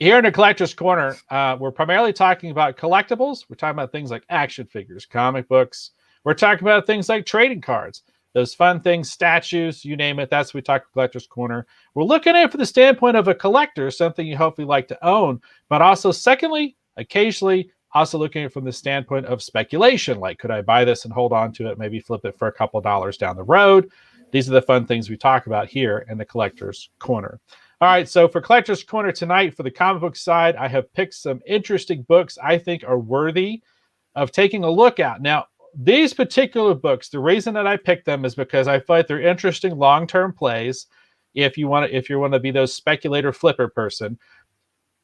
Here in the Collector's Corner, we're primarily talking about collectibles. We're talking about things like action figures, comic books. We're talking about things like trading cards, those fun things, statues, you name it. That's what we talk about Collector's Corner. We're looking at it from the standpoint of a collector, something you hopefully like to own, but also, secondly, occasionally, also looking at it from the standpoint of speculation. Like, could I buy this and hold on to it, maybe flip it for a couple dollars down the road? These are the fun things we talk about here in the Collector's Corner. All right, so for Collector's Corner tonight, for the comic book side, I have picked some interesting books I think are worthy of taking a look at. Now, these particular books, the reason that I picked them is because I feel like they're interesting long-term plays if you want to be those speculator flipper person.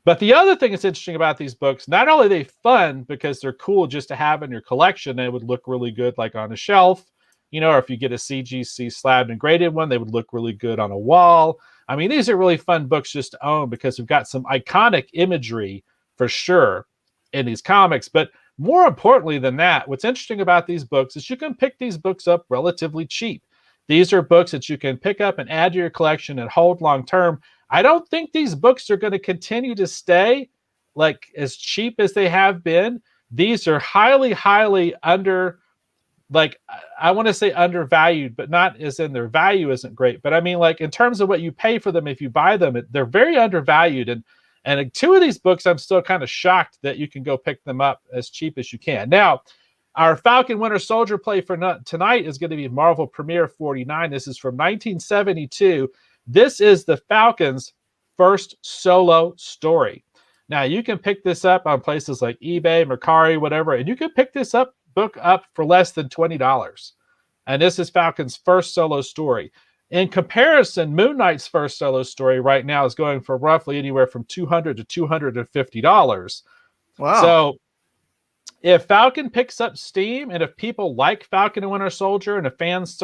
But the other thing that's interesting about these books, not only are they fun because they're cool just to have in your collection, they would look really good like on a shelf, or if you get a CGC slabbed and graded one, they would look really good on a wall. I mean, these are really fun books just to own because we've got some iconic imagery for sure in these comics. But more importantly than that, what's interesting about these books is you can pick these books up relatively cheap. These are books that you can pick up and add to your collection and hold long term. I don't think these books are going to continue to stay like as cheap as they have been. These are highly, highly I want to say undervalued, but not as in their value isn't great. But I mean, like in terms of what you pay for them, if you buy them, they're very undervalued. And two of these books, I'm still kind of shocked that you can go pick them up as cheap as you can. Now, our Falcon Winter Soldier play for tonight is going to be Marvel Premiere 49. This is from 1972. This is the Falcon's first solo story. Now, you can pick this up on places like eBay, Mercari, whatever, and you can pick this book up for less than $20. And this is Falcon's first solo story. In comparison, Moon Knight's first solo story right now is going for roughly anywhere from $200 to $250. Wow. So if Falcon picks up steam, and if people like Falcon and Winter Soldier, and if fans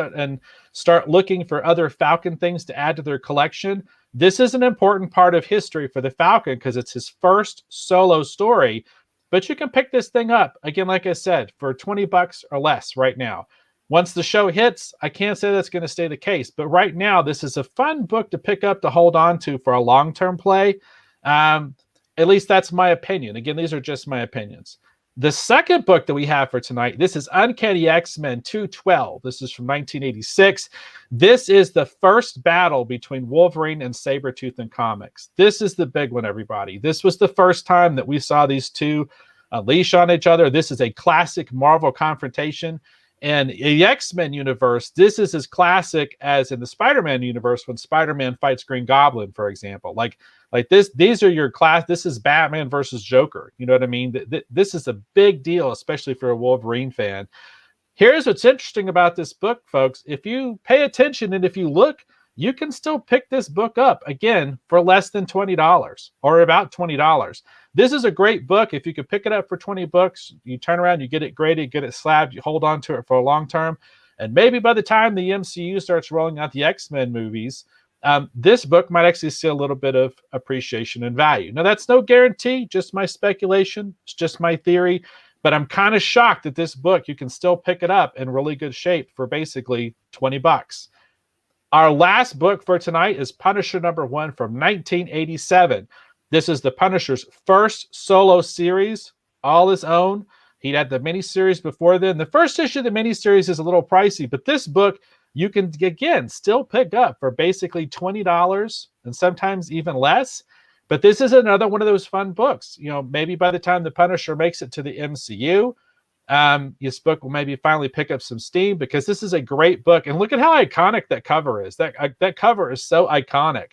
start looking for other Falcon things to add to their collection, this is an important part of history for the Falcon because it's his first solo story. But you can pick this thing up, again, like I said, for $20 or less right now. Once the show hits, I can't say that's going to stay the case. But right now, this is a fun book to pick up to hold on to for a long-term play. At least that's my opinion. Again, these are just my opinions. The second book that we have for tonight, this is Uncanny X-Men 212. This is from 1986. This is the first battle between Wolverine and Sabretooth in comics. This is the big one, everybody. This was the first time that we saw these two unleash on each other. This is a classic Marvel confrontation. And in the X-Men universe, this is as classic as in the Spider-Man universe when Spider-Man fights Green Goblin, for example. Like this, these are your class. This is Batman versus Joker. You know what I mean? This is a big deal, especially for a Wolverine fan. Here's what's interesting about this book, folks. If you pay attention and if you look, you can still pick this book up, again, for less than $20 or about $20. This is a great book. If you could pick it up for $20, you turn around, you get it graded, get it slabbed, you hold on to it for a long term. And maybe by the time the MCU starts rolling out the X-Men movies, this book might actually see a little bit of appreciation and value. Now, that's no guarantee, just my speculation. It's just my theory. But I'm kind of shocked that this book, you can still pick it up in really good shape for basically $20. Our last book for tonight is Punisher #1 from 1987. This is the Punisher's first solo series, all his own. He'd had the miniseries before then. The first issue of the miniseries is a little pricey, but this book you can, again, still pick up for basically $20 and sometimes even less. But this is another one of those fun books. Maybe by the time the Punisher makes it to the MCU, this book will maybe finally pick up some steam because this is a great book. And look at how iconic that cover is. That cover is so iconic.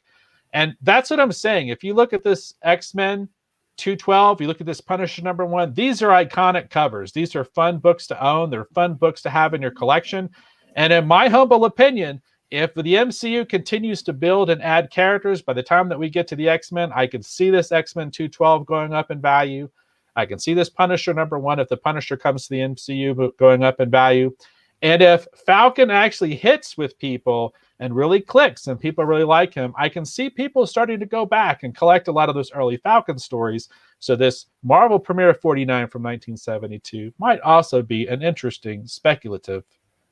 And that's what I'm saying. If you look at this X-Men 212, you look at this Punisher #1, these are iconic covers. These are fun books to own. They're fun books to have in your collection. And in my humble opinion, if the MCU continues to build and add characters, by the time that we get to the X-Men, I can see this X-Men 212 going up in value. I can see this Punisher #1, if the Punisher comes to the MCU, going up in value. And if Falcon actually hits with people and really clicks and people really like him, I can see people starting to go back and collect a lot of those early Falcon stories. So this Marvel Premiere 49 from 1972 might also be an interesting speculative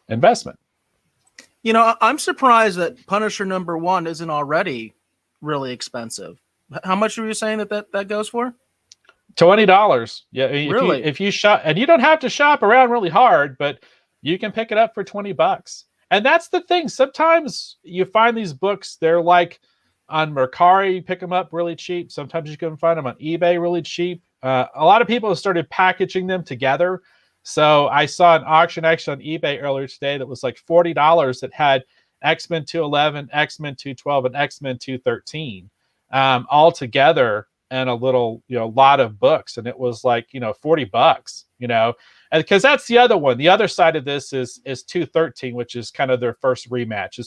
investment. I'm surprised that Punisher #1 isn't already really expensive. How much were you saying that goes for? $20. Yeah, Really? if you shop, and you don't have to shop around really hard, but you can pick it up for $20. And that's the thing. Sometimes you find these books, they're like on Mercari, you pick them up really cheap. Sometimes you can find them on eBay really cheap. A lot of people have started packaging them together. So I saw an auction actually on eBay earlier today that was like $40 that had X-Men 211, X-Men 212, and X-Men 213 all together, and a little, lot of books, and it was like, $40, and because that's the other one. The other side of this is 213, which is kind of their first rematch.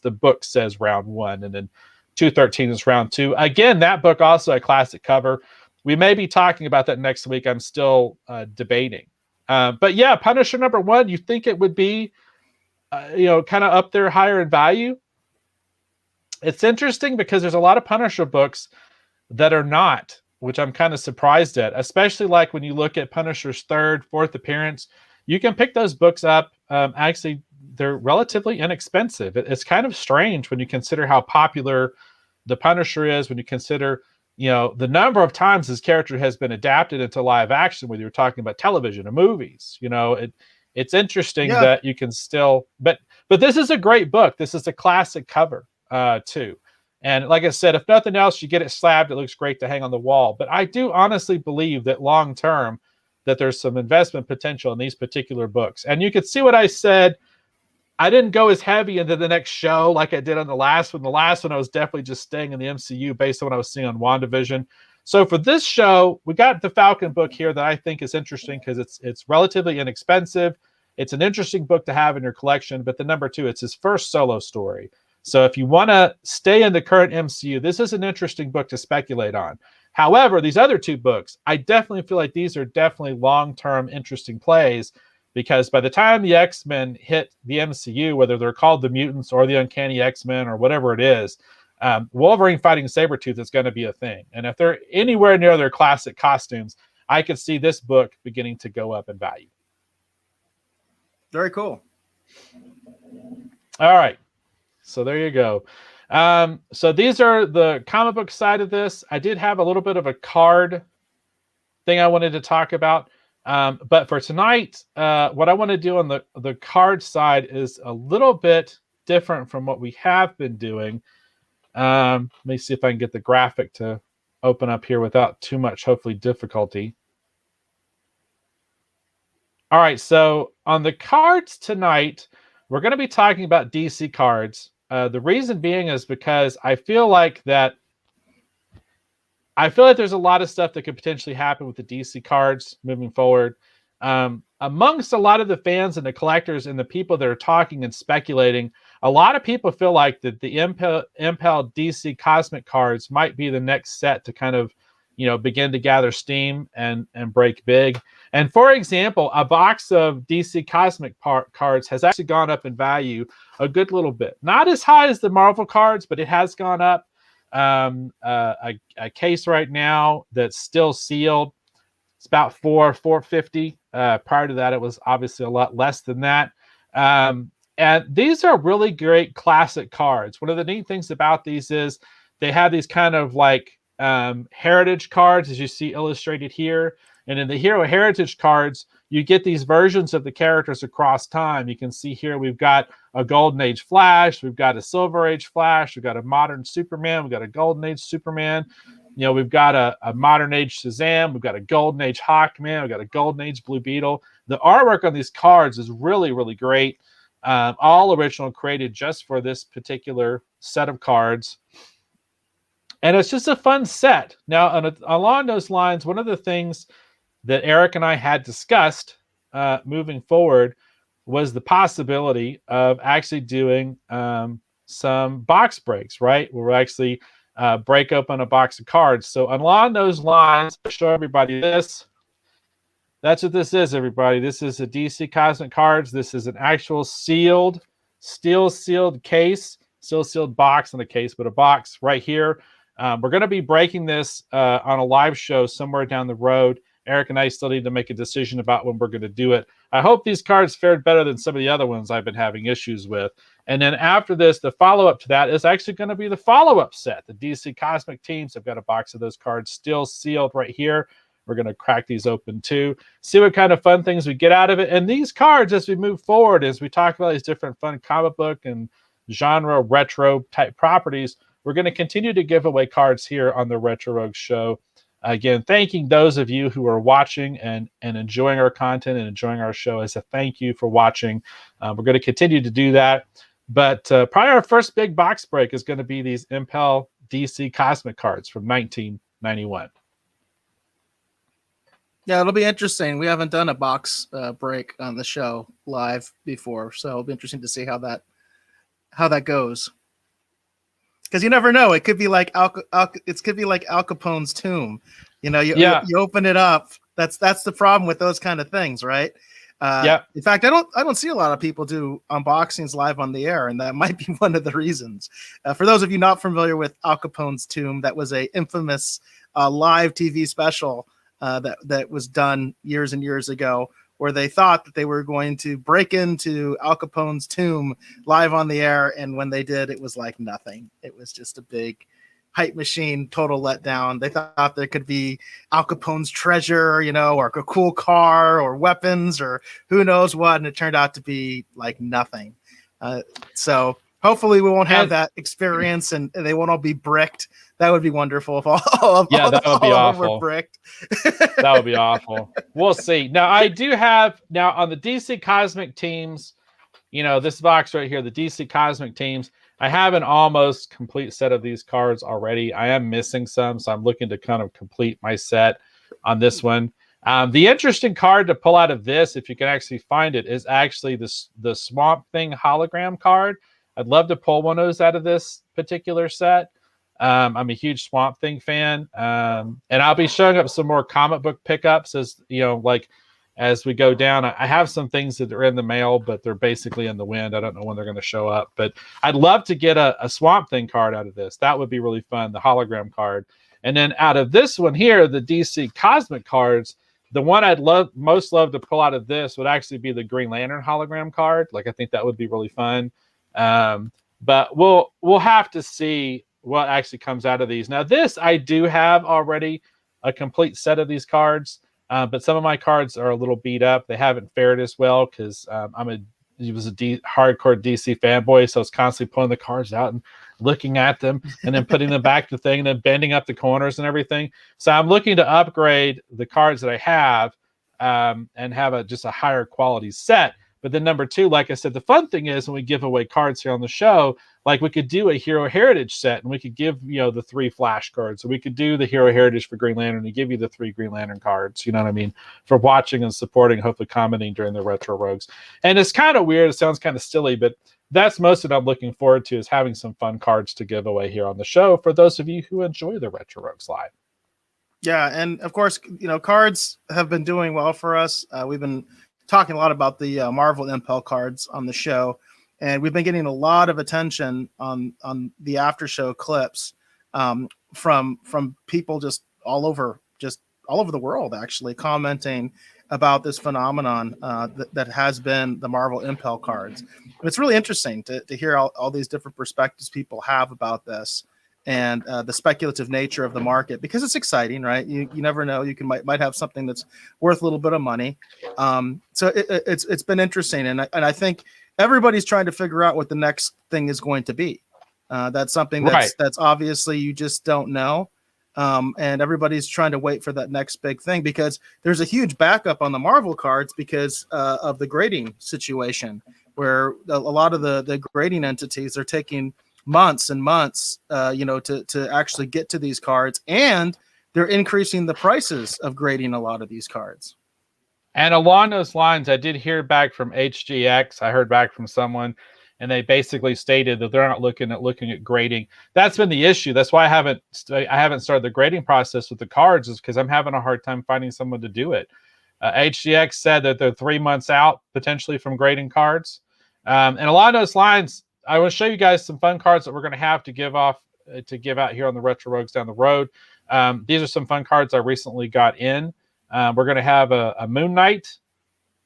The book says round one, and then 213 is round two. Again, that book also a classic cover. We may be talking about that next week. I'm still debating. But yeah, Punisher #1, you think it would be, kind of up there higher in value? It's interesting because there's a lot of Punisher books that are not, which I'm kind of surprised at, especially like when you look at Punisher's third, fourth appearance. You can pick those books up. Actually, they're relatively inexpensive. It's kind of strange when you consider how popular the Punisher is, when you consider, the number of times his character has been adapted into live action, whether you're talking about television or movies. It's interesting that you can still, but this is a great book. This is a classic cover too. And like I said, if nothing else, you get it slabbed, it looks great to hang on the wall. But I do honestly believe that long term, that there's some investment potential in these particular books. And you could see what I said. I didn't go as heavy into the next show like I did on the last one. The last one, I was definitely just staying in the MCU based on what I was seeing on WandaVision. So for this show, we got the Falcon book here that I think is interesting because it's relatively inexpensive. It's an interesting book to have in your collection. But the #2, it's his first solo story. So if you want to stay in the current MCU, this is an interesting book to speculate on. However, these other two books, I definitely feel like these are definitely long-term interesting plays, because by the time the X-Men hit the MCU, whether they're called the Mutants or the Uncanny X-Men or whatever it is, Wolverine fighting Sabretooth is going to be a thing. And if they're anywhere near their classic costumes, I could see this book beginning to go up in value. Very cool. All right. So there you go. So these are the comic book side of this. I did have a little bit of a card thing I wanted to talk about. But for tonight, what I want to do on the card side is a little bit different from what we have been doing. Let me see if I can get the graphic to open up here without too much, hopefully, difficulty. All right, so on the cards tonight, we're going to be talking about DC cards. The reason being is because I feel like there's a lot of stuff that could potentially happen with the DC cards moving forward. Amongst a lot of the fans and the collectors and the people that are talking and speculating, a lot of people feel like that the Impel DC Cosmic cards might be the next set to kind of, begin to gather steam and break big. And for example, a box of DC Cosmic cards has actually gone up in value a good little bit. Not as high as the Marvel cards, but it has gone up. A case right now that's still sealed, it's about $450. Prior to that, it was obviously a lot less than that. And these are really great classic cards. One of the neat things about these is they have these kind of like heritage cards, as you see illustrated here. And in the Hero Heritage cards, you get these versions of the characters across time. You can see here we've got a Golden Age Flash, we've got a Silver Age Flash, we've got a modern Superman, we've got a Golden Age Superman, we've got a modern age Shazam, we've got a Golden Age Hawkman, we've got a Golden Age Blue Beetle. The artwork on these cards is really, really great. All original, created just for this particular set of cards. And it's just a fun set. Now, along those lines, one of the things that Eric and I had discussed moving forward was the possibility of actually doing some box breaks, right? Where we actually break open a box of cards. So along those lines, I'll show everybody this. That's what this is, everybody. This is a DC Cosmic Cards. This is an actual steel sealed case, still sealed box in the case, but a box right here. We're going to be breaking this on a live show somewhere down the road. Eric and I still need to make a decision about when we're going to do it. I hope these cards fared better than some of the other ones I've been having issues with. And then after this, the follow-up to that is actually going to be the follow-up set. The DC Cosmic Teams. I've got a box of those cards still sealed right here. We're going to crack these open too, see what kind of fun things we get out of it. And these cards, as we move forward, as we talk about these different fun comic book and genre retro type properties, we're going to continue to give away cards here on the Retro Rogue Show. Again, thanking those of you who are watching and enjoying our content and enjoying our show as a thank you for watching. We're going to continue to do that. But probably our first big box break is going to be these Impel DC Cosmic cards from 1991. Yeah, it'll be interesting. We haven't done a box break on the show live before, so it'll be interesting to see how that goes. Because you never know, it could be like Al Capone's tomb. You know, you open it up. That's the problem with those kind of things, right? In fact, I don't see a lot of people do unboxings live on the air, and that might be one of the reasons. For those of you not familiar with Al Capone's tomb, that was a infamous live TV special that was done years and years ago, where they thought that they were going to break into Al Capone's tomb live on the air, and when they did, it was like nothing. It was just a big hype machine, total letdown. They thought there could be Al Capone's treasure, you know, or a cool car or weapons or who knows what, and it turned out to be like nothing. So hopefully we won't have that experience, and they won't all be bricked. That would be wonderful if that would be awful. Were bricked. That would be awful. We'll see. Now, I do have on the DC Cosmic Teams, you know, this box right here, the DC Cosmic Teams, I have an almost complete set of these cards already. I am missing some, so I'm looking to kind of complete my set on this one. The interesting card to pull out of this, if you can actually find it, is actually the Swamp Thing hologram card. I'd love to pull one of those out of this particular set. I'm a huge Swamp Thing fan, and I'll be showing up some more comic book pickups as you know, like as we go down. I have some things that are in the mail, but they're basically in the wind. I don't know when they're going to show up, but I'd love to get a Swamp Thing card out of this. That would be really fun, the hologram card. And then out of this one here, the DC Cosmic cards, the one I'd most love to pull out of this would actually be the Green Lantern hologram card. Like, I think that would be really fun. But we'll have to see what actually comes out of these. Now, this I do have already a complete set of these cards, but some of my cards are a little beat up. They haven't fared as well because hardcore DC fanboy, so I was constantly pulling the cards out and looking at them and then putting them back to the thing and then bending up the corners and everything. So I'm looking to upgrade the cards that I have and have just a higher quality set. But then number two, like I said, the fun thing is when we give away cards here on the show, like we could do a Hero Heritage set and we could give, you know, the 3 Flash cards. So we could do the Hero Heritage for Green Lantern and give you the 3 Green Lantern cards, you know what I mean, for watching and supporting, hopefully commenting during the Retro Rogues. And it's kind of weird. It sounds kind of silly, but that's most of what I'm looking forward to, is having some fun cards to give away here on the show for those of you who enjoy the Retro Rogues live. Yeah, and of course, you know, cards have been doing well for us. We've been talking a lot about the Marvel Impel cards on the show, and we've been getting a lot of attention on the after show clips from people just all over the world, actually commenting about this phenomenon that has been the Marvel Impel cards. And it's really interesting to hear all these different perspectives people have about this and the speculative nature of the market, because it's exciting, right? You never know. You might have something that's worth a little bit of money. So it's been interesting, and I think everybody's trying to figure out what the next thing is going to be. That's something that's obviously you just don't know, and everybody's trying to wait for that next big thing, because there's a huge backup on the Marvel cards because of the grading situation, where a lot of the grading entities are taking months and months, to actually get to these cards, and they're increasing the prices of grading a lot of these cards. And along those lines, I did hear back from HGX. I heard back from someone, and they basically stated that they're not looking at grading. That's been the issue. That's why I haven't started the grading process with the cards, is because I'm having a hard time finding someone to do it. HGX said that they're 3 months out potentially from grading cards, and along those lines, I will show you guys some fun cards that we're going to have to give out here on the Retro Rogues down the road. These are some fun cards I recently got in. We're going to have a Moon Knight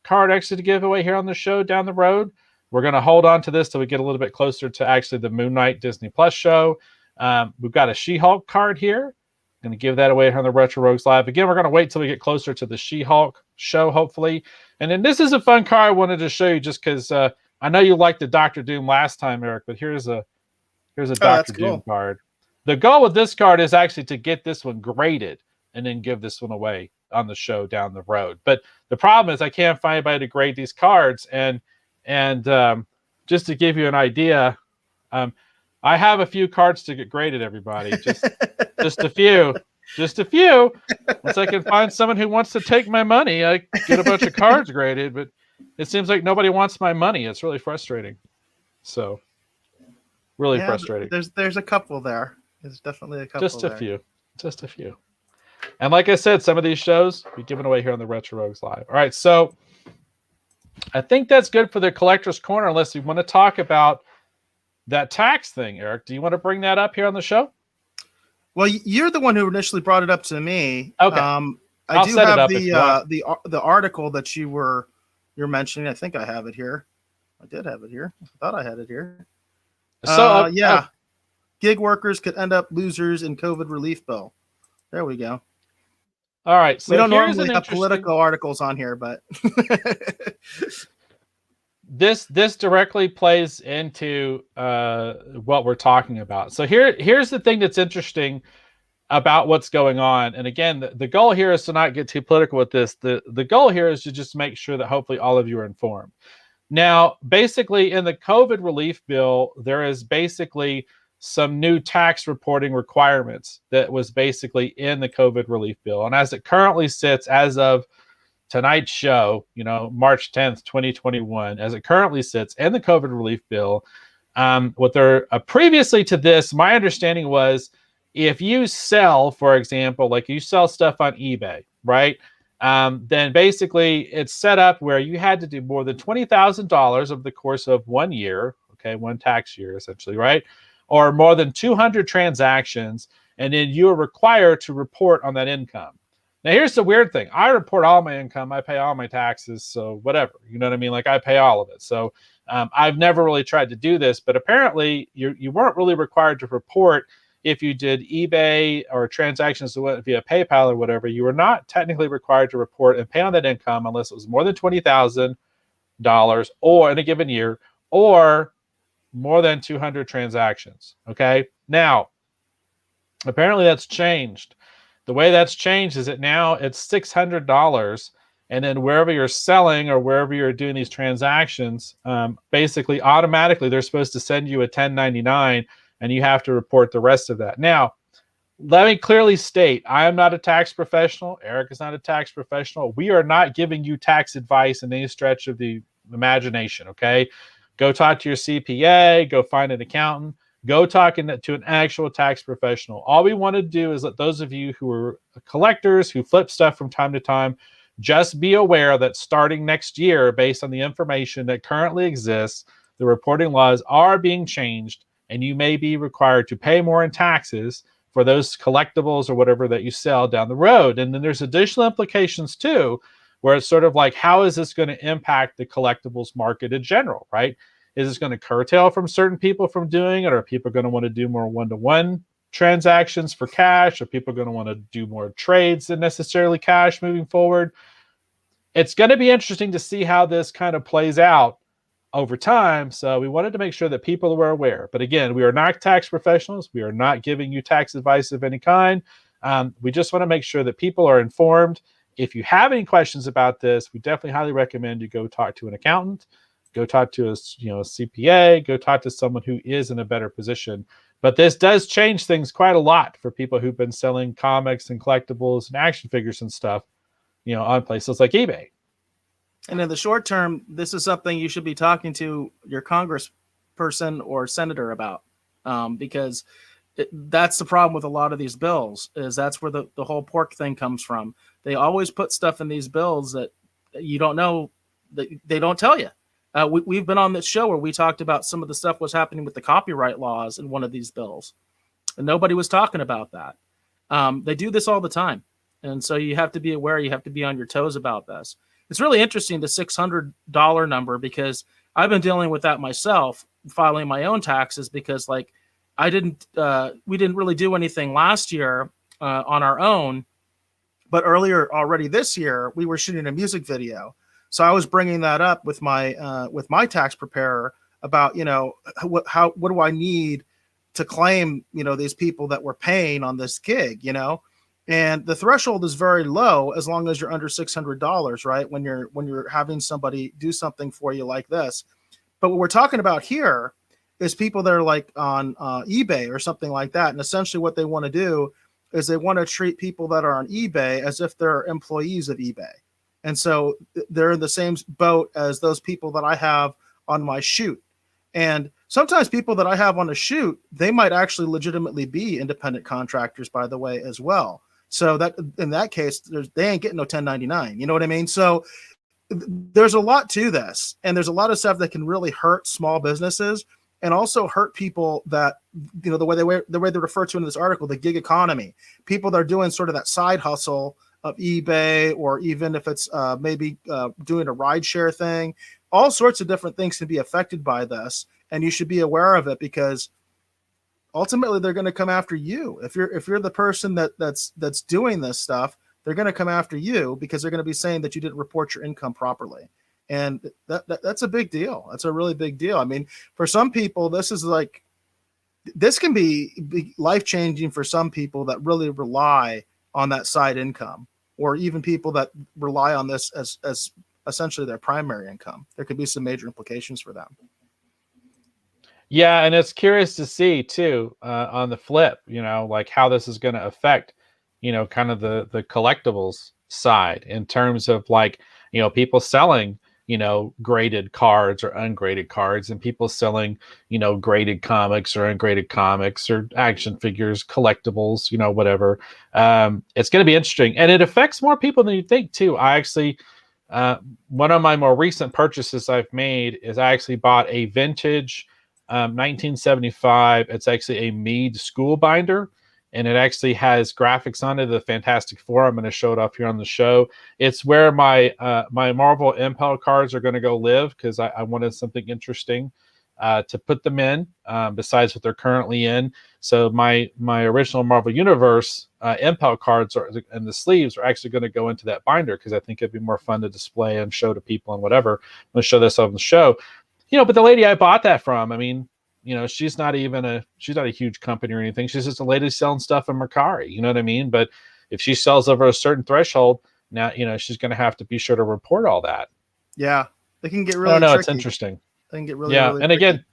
card actually to give away here on the show down the road. We're going to hold on to this till we get a little bit closer to actually the Moon Knight Disney Plus show. We've got a She-Hulk card here. Going to give that away on the Retro Rogues Live. Again, we're going to wait till we get closer to the She-Hulk show, hopefully. And then this is a fun card I wanted to show you just because I know you liked the Doctor Doom last time, Eric, but here's a Doctor Doom card. The goal with this card is actually to get this one graded and then give this one away on the show down the road. But the problem is I can't find anybody to grade these cards. And just to give you an idea, I have a few cards to get graded, everybody. Just a few. Just a few. Once I can find someone who wants to take my money, I get a bunch of cards graded. But it seems like nobody wants my money. It's really frustrating. So, really frustrating. There's a couple there. There's definitely a couple. Just a few. And like I said, some of these shows we given away here on the Retro Rogues Live. All right, so I think that's good for the Collector's Corner. Unless you want to talk about that tax thing, Eric. Do you want to bring that up here on the show? Well, you're the one who initially brought it up to me. Okay. I do have the article that you're mentioning. I think I have it here. I did have it here. I thought I had it here. So gig workers could end up losers in COVID relief bill. There we go. All right. So we don't normally have political articles on here, but this directly plays into what we're talking about. So here's the thing that's interesting about what's going on. And again, the goal here is to not get too political with this. The goal here is to just make sure that hopefully all of you are informed. Now, basically in the COVID relief bill, there is basically some new tax reporting requirements that was basically in the COVID relief bill. And as it currently sits, as of tonight's show, March 10th, 2021, as it currently sits in the COVID relief bill, what they're previously to this, my understanding was if you sell, for example, like you sell stuff on eBay, right? Then basically it's set up where you had to do more than $20,000 over the course of 1 year, okay, one tax year essentially, right? Or more than 200 transactions, and then you are required to report on that income. Now, here's the weird thing. I report all my income. I pay all my taxes, so whatever. You know what I mean? Like, I pay all of it. So I've never really tried to do this, but apparently you weren't really required to report if you did eBay or transactions that went via PayPal or whatever. You were not technically required to report and pay on that income unless it was more than $20,000 or in a given year, or more than 200 transactions. Okay. Now, apparently that's changed. The way that's changed is that now it's $600. And then wherever you're selling or wherever you're doing these transactions, basically automatically they're supposed to send you a 1099 and you have to report the rest of that. Now, let me clearly state, I am not a tax professional. Eric is not a tax professional. We are not giving you tax advice in any stretch of the imagination. Okay. Go talk to your CPA, go find an accountant, go talk to an actual tax professional. All we want to do is let those of you who are collectors who flip stuff from time to time, just be aware that starting next year, based on the information that currently exists, the reporting laws are being changed, and you may be required to pay more in taxes for those collectibles or whatever that you sell down the road. And then there's additional implications too, where it's sort of like, how is this going to impact the collectibles market in general, right? Is this going to curtail from certain people from doing it? Or are people going to want to do more one-to-one transactions for cash? Are people going to want to do more trades than necessarily cash moving forward? It's going to be interesting to see how this kind of plays out over time. So we wanted to make sure that people were aware. But again, we are not tax professionals. We are not giving you tax advice of any kind. We just want to make sure that people are informed. If you have any questions about this, we definitely highly recommend you go talk to an accountant, go talk to a CPA, go talk to someone who is in a better position. But this does change things quite a lot for people who've been selling comics and collectibles and action figures and stuff, on places like eBay. And in the short term, this is something you should be talking to your congressperson or senator about, because that's the problem with a lot of these bills, is that's where the whole pork thing comes from. They always put stuff in these bills that you don't know, that they don't tell you. We've been on this show where we talked about some of the stuff was happening with the copyright laws in one of these bills, and nobody was talking about that. They do this all the time. And so you have to be aware, you have to be on your toes about this. It's really interesting, the $600 number, because I've been dealing with that myself, filing my own taxes because like we didn't really do anything last year on our own, but earlier already this year we were shooting a music video, so I was bringing that up with my tax preparer about what do I need to claim these people that were paying on this gig, and the threshold is very low as long as you're under $600, right? When you're having somebody do something for you like this. But what we're talking about here is people that are like on eBay or something like that, and essentially what they want to do is they want to treat people that are on eBay as if they're employees of eBay. And so they're in the same boat as those people that I have on my shoot. And sometimes people that I have on a shoot, they might actually legitimately be independent contractors, by the way, as well. So that in that case, they ain't getting no 1099. You know what I mean? So there's a lot to this, and there's a lot of stuff that can really hurt small businesses and also hurt people that the way they refer to in this article, the gig economy, people that are doing sort of that side hustle of eBay, or even if it's maybe doing a rideshare thing. All sorts of different things can be affected by this, and you should be aware of it because ultimately they're going to come after you. If you're the person that's doing this stuff, they're going to come after you because they're going to be saying that you didn't report your income properly. And that's a big deal. That's a really big deal. I mean, for some people, this can be life-changing for some people that really rely on that side income, or even people that rely on this as essentially their primary income. There could be some major implications for them. Yeah, and it's curious to see too, on the flip, like how this is going to affect, kind of the collectibles side in terms of like, people selling, graded cards or ungraded cards, and people selling, graded comics or ungraded comics or action figures, collectibles, whatever. It's going to be interesting, and it affects more people than you think too. I actually, one of my more recent purchases I've made is I actually bought a vintage 1975. It's actually a Mead school binder, and it actually has graphics on it. The Fantastic Four. I'm going to show it up here on the show. It's where my my Marvel Impel cards are going to go live because I wanted something interesting to put them in besides what they're currently in. So my original Marvel Universe Impel cards and the sleeves are actually going to go into that binder because I think it'd be more fun to display and show to people and whatever. I'm going to show this on the show. But the lady I bought that from, I mean, she's not a huge company or anything. She's just a lady selling stuff in Mercari. You know what I mean? But if she sells over a certain threshold, now, she's going to have to be sure to report all that. Yeah. They can get really tricky. It's interesting. They can get really, yeah. really and tricky. Again,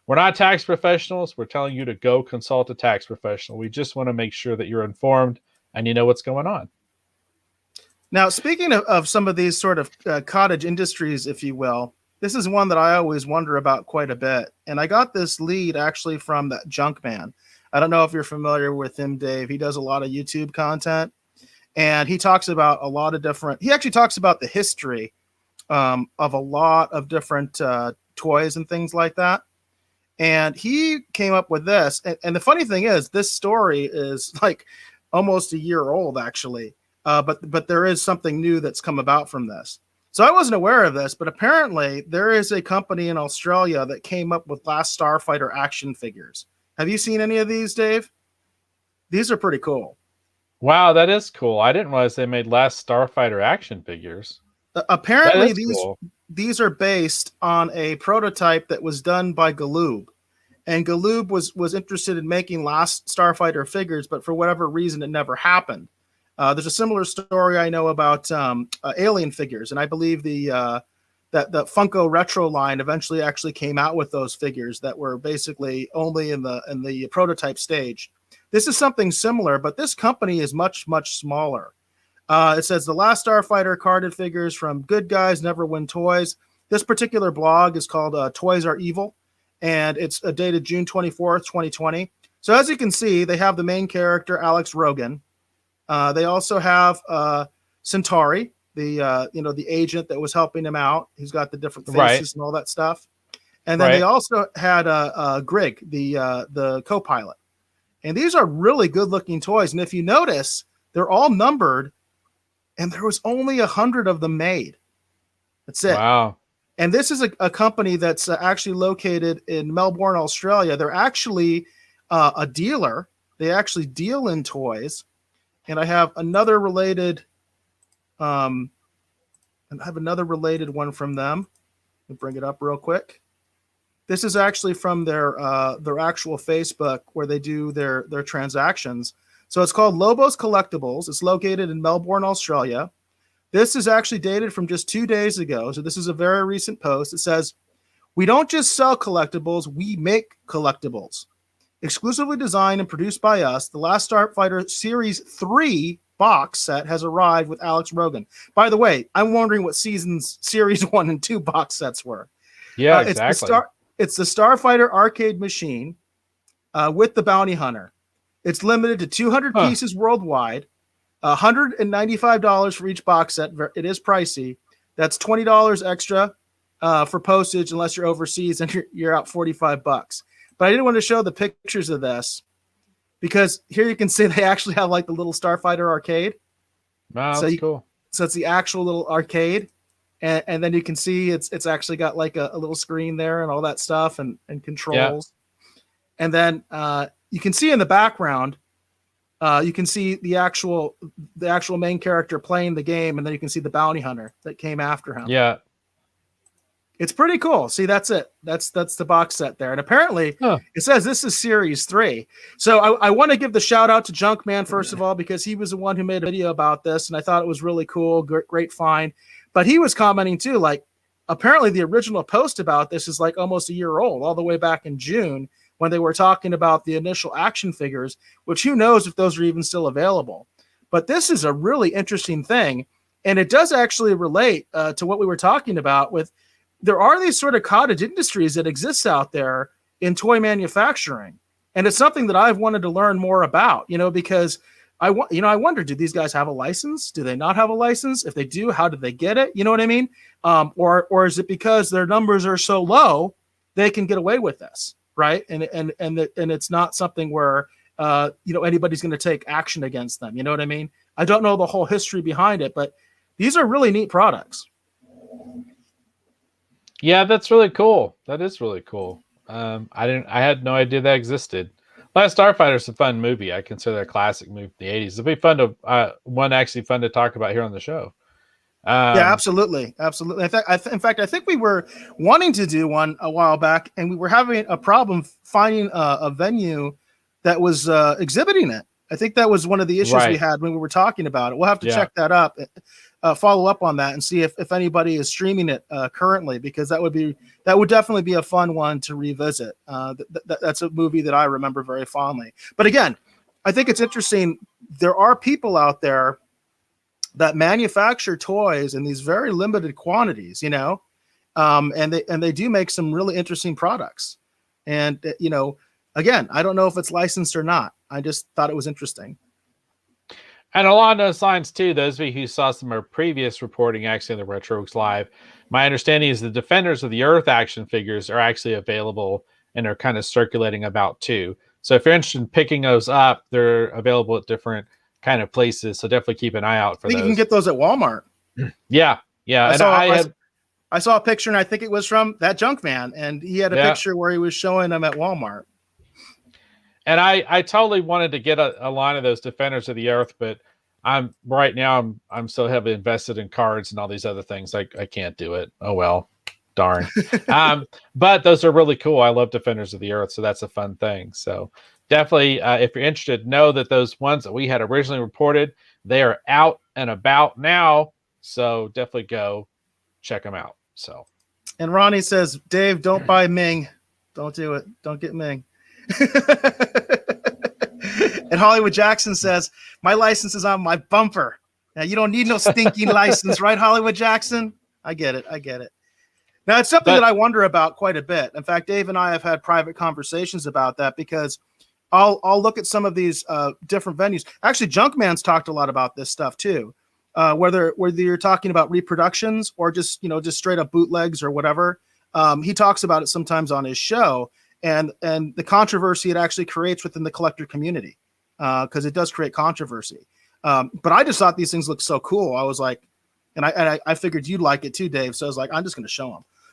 we're not tax professionals. We're telling you to go consult a tax professional. We just want to make sure that you're informed and you know what's going on. Now, speaking of some of these sort of cottage industries, if you will, this is one that I always wonder about quite a bit. And I got this lead actually from that Junkman. I don't know if you're familiar with him, Dave. He does a lot of YouTube content, and he talks about a lot of he actually talks about the history of a lot of different toys and things like that. And he came up with this. And the funny thing is, this story is like almost a year old, actually. But there is something new that's come about from this. So I wasn't aware of this, but apparently there is a company in Australia that came up with Last Starfighter action figures. Have you seen any of these, Dave? These are pretty cool. Wow, that is cool. I didn't realize they made Last Starfighter action figures. Apparently these are based on a prototype that was done by Galoob. And Galoob was interested in making Last Starfighter figures, but for whatever reason, it never happened. There's a similar story I know about Alien figures, and I believe that the Funko Retro line eventually actually came out with those figures that were basically only in the prototype stage. This is something similar, but this company is much, much smaller. It says the Last Starfighter carded figures from Good Guys Never Win Toys. This particular blog is called Toys Are Evil, and it's dated June 24th, 2020. So as you can see, they have the main character, Alex Rogan. They also have Centauri, the agent that was helping him out. He's got the different faces and all that stuff. And then they also had Grig, the co-pilot. And these are really good-looking toys. And if you notice, they're all numbered, and there was only 100 of them made. That's it. Wow. And this is a company that's actually located in Melbourne, Australia. They're actually a dealer. They actually deal in toys. And I have another related one from them. Let me bring it up real quick. This is actually from their actual Facebook where they do their transactions. So it's called Lobos Collectibles. It's located in Melbourne, Australia. This is actually dated from just 2 days ago. So this is a very recent post. It says, "We don't just sell collectibles, we make collectibles. Exclusively designed and produced by us, the Last Starfighter Series 3 box set has arrived with Alex Rogan." By the way, I'm wondering what seasons Series 1 and 2 box sets were. Yeah, exactly. It's the Starfighter arcade machine with the Bounty Hunter. It's limited to 200 pieces worldwide, $195 for each box set. It is pricey. That's $20 extra for postage unless you're overseas, and you're out $45. But I didn't want to show the pictures of this because here you can see they actually have like the little Starfighter arcade. Wow, that's cool. So it's the actual little arcade. And then you can see it's actually got like a little screen there and all that stuff and controls. Yeah. And then you can see in the background, you can see the actual main character playing the game, and then you can see the bounty hunter that came after him. Yeah. It's pretty cool. See, that's it. That's the box set there. And apparently it says this is Series 3. So I want to give the shout out to Junkman, first of all, because he was the one who made a video about this, and I thought it was really cool. Great find. But he was commenting too, like apparently the original post about this is like almost a year old, all the way back in June when they were talking about the initial action figures, which who knows if those are even still available. But this is a really interesting thing. And it does actually relate to what we were talking about with, there are these sort of cottage industries that exist out there in toy manufacturing. And it's something that I've wanted to learn more about, because I wonder, do these guys have a license? Do they not have a license? If they do, how did they get it? You know what I mean? Or is it because their numbers are so low, they can get away with this, right? And it's not something where anybody's going to take action against them. You know what I mean? I don't know the whole history behind it, but these are really neat products. Yeah, that's really cool. That is really cool. I had no idea that existed. Last Starfighter is a fun movie. I consider it a classic movie in the 80s. It'll be fun to talk about here on the show. Yeah, absolutely. In fact, I think we were wanting to do one a while back, and we were having a problem finding a venue that was exhibiting it. I think that was one of the issues we had when we were talking about it. We'll have to check that up, follow up on that, and see if anybody is streaming it currently, because that would definitely be a fun one to revisit. That's a movie that I remember very fondly. But again, I think it's interesting. There are people out there that manufacture toys in these very limited quantities, and they do make some really interesting products. And again, I don't know if it's licensed or not. I just thought it was interesting. And along those lines too, those of you who saw some of our previous reporting actually on the RetroWorks Live, my understanding is the Defenders of the Earth action figures are actually available and are kind of circulating about too. So if you're interested in picking those up, they're available at different kind of places. So definitely keep an eye out for those. You can get those at Walmart. Yeah. I saw a picture, and I think it was from that Junkman, and he had a picture where he was showing them at Walmart. And I totally wanted to get a line of those Defenders of the Earth, but I'm so heavily invested in cards and all these other things. I can't do it. Oh well, darn. But those are really cool. I love Defenders of the Earth, so that's a fun thing. So definitely, if you're interested, know that those ones that we had originally reported, they are out and about now. So definitely go check them out. So. And Ronnie says, Dave, don't buy Ming. Don't do it. Don't get Ming. And Hollywood Jackson says, my license is on my bumper. Now you don't need no stinking license, right, Hollywood Jackson? I get it. Now it's something that I wonder about quite a bit. In fact, Dave and I have had private conversations about that, because I'll look at some of these different venues. Actually, Junkman's talked a lot about this stuff too. Whether you're talking about reproductions or just straight up bootlegs or whatever. He talks about it sometimes on his show. And the controversy it actually creates within the collector community, because it does create controversy. But I just thought these things looked so cool. I was like, and I figured you'd like it too, Dave. So I was like, I'm just going to show them.